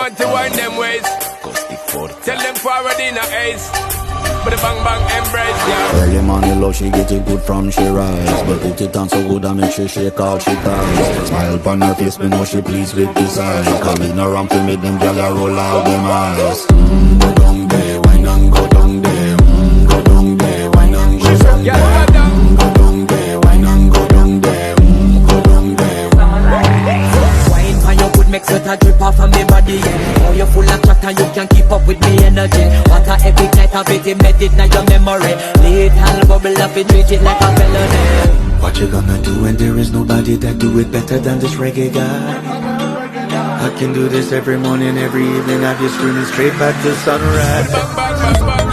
want to wind them ways. Tell them forward in a ace. But the bang bang embrace, yeah. Early morning love, she get it good from she rise. But put it on so good I make she shake all she ties. Smile upon her face, me know she pleased with this eyes. Coming around to make them gyal a roll out them eyes. Go down there, wine and go down there. Go down there, wine and go down there. Go down there, wine and go down there. Go down there. Wine for your good make sweat a drip off of me body, yeah. Oh, you full of chat and you can keep up with me energy. What a epic night of it, embedded in your memory. Little bubble up it, treat it like a felony. What you gonna do when there is nobody that do it better than this reggae guy? I can do this every morning, every evening. Have you screaming straight back to sunrise. Bang bang bang bang.